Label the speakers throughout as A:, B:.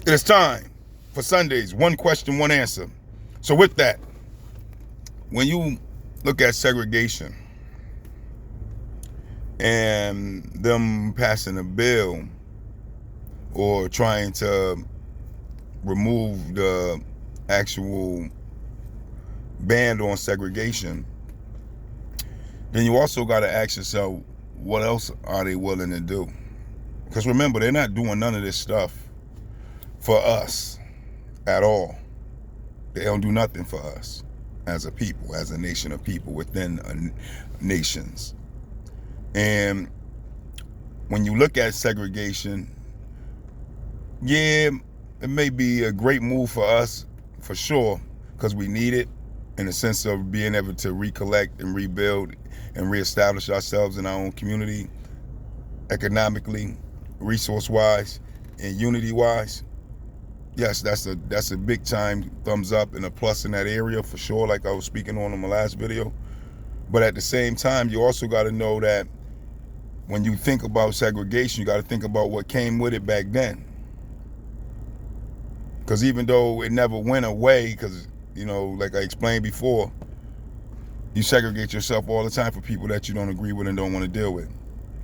A: It is time for Sundays, one question, one answer. So with that, when you look at segregation and them passing a bill or trying to remove the actual ban on segregation, then you also got to ask yourself, what else are they willing to do? Because remember, they're not doing none of this stuff for us at all. They don't do nothing for us as a people, as a nation of people within nations. And when you look at segregation, yeah, it may be a great move for us, for sure, because we need it in the sense of being able to recollect and rebuild and reestablish ourselves in our own community, economically, resource-wise, and unity-wise. Yes, that's a big time thumbs up and a plus in that area for sure, like I was speaking on in my last video. But at the same time, you also got to know that when you think about segregation, you got to think about what came with it back then. Because even though it never went away, because, you know, like I explained before, you segregate yourself all the time for people that you don't agree with and don't want to deal with.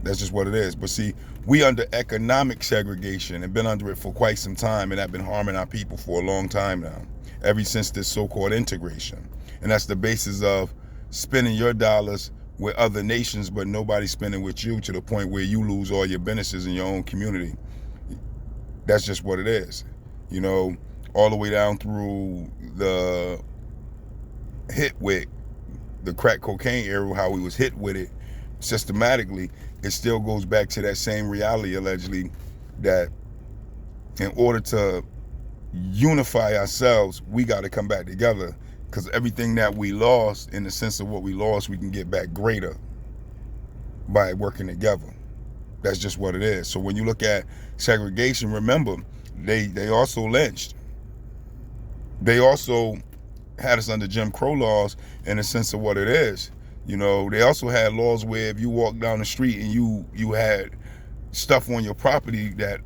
A: That's just what it is. But see, we under economic segregation and been under it for quite some time, and have been harming our people for a long time now, ever since this so-called integration. And that's the basis of spending your dollars with other nations, but nobody spending with you, to the point where you lose all your businesses in your own community. That's just what it is. You know, all the way down through the hit with the crack cocaine era, how we was hit with it systematically. It still goes back to that same reality, allegedly, that in order to unify ourselves, we got to come back together, because everything that we lost, in the sense of what we lost, we can get back greater by working together. That's just what it is. So when you look at segregation, remember, they also lynched. They also had us under Jim Crow laws, in the sense of what it is. You know, they also had laws where if you walk down the street and you had stuff on your property, that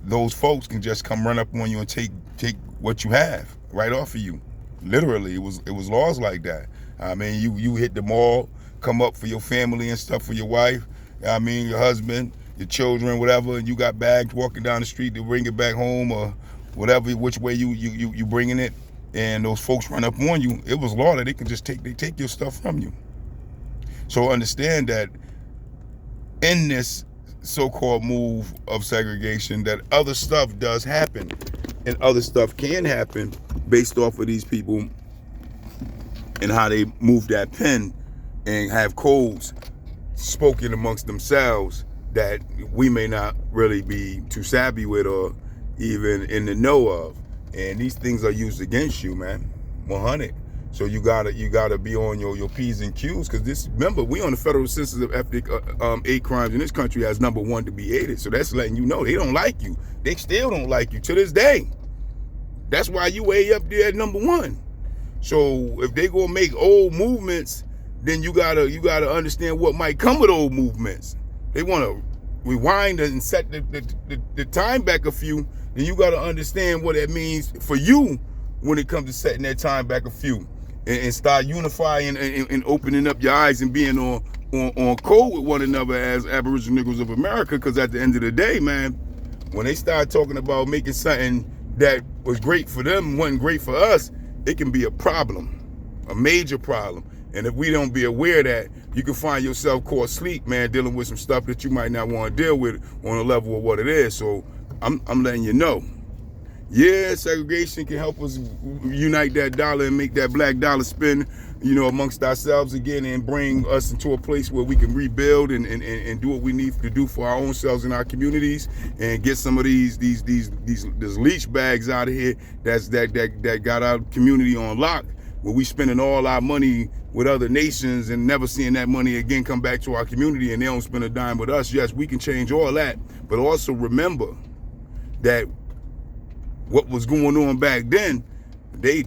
A: those folks can just come run up on you and take what you have right off of you. Literally, it was laws like that. I mean, you hit the mall, come up for your family and stuff, for your wife, I mean, your husband, your children, whatever, and you got bags walking down the street to bring it back home, or whatever, which way you bringing it, and those folks run up on you, it was law that they can just take your stuff from you. So understand that in this so-called move of segregation, that other stuff does happen, and other stuff can happen based off of these people and how they move that pen and have codes spoken amongst themselves that we may not really be too savvy with or even in the know of. And these things are used against you, man, 100. So you gotta be on your P's and Q's, because this, remember, we on the Federal Census of Ethnic hate crimes in this country as #1 to be hated. So that's letting you know they don't like you. They still don't like you to this day. That's why you way up there at #1. So if they gonna make old movements, then you gotta understand what might come with old movements. They wanna rewind and set the time back a few, then you gotta understand what it means for you when it comes to setting that time back a few, and start unifying and opening up your eyes and being on code with one another as Aboriginal Negroes of America. Because at the end of the day, man, when they start talking about making something that was great for them and wasn't great for us, it can be a problem, a major problem. And if we don't be aware of that, you can find yourself caught asleep, man, dealing with some stuff that you might not want to deal with on a level of what it is. So I'm letting you know. Yeah, segregation can help us unite that dollar and make that black dollar spin, you know, amongst ourselves again, and bring us into a place where we can rebuild and do what we need to do for our own selves and our communities, and get some of these leech bags out of here that got our community on lock, where we spending all our money with other nations and never seeing that money again come back to our community, and they don't spend a dime with us. Yes, we can change all that, but also remember that what was going on back then, they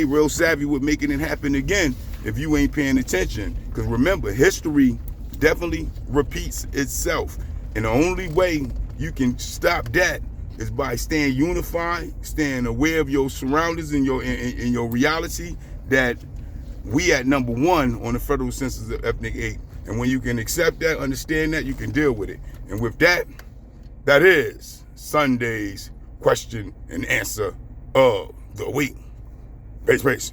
A: real savvy with making it happen again if you ain't paying attention. Because remember, history definitely repeats itself, and the only way you can stop that is by staying unified, staying aware of your surroundings and your reality, that we at number one on the federal census of ethnic hate. And when you can accept that, understand that, you can deal with it. And with that, that is Sunday's question and answer of the week. Peace, peace.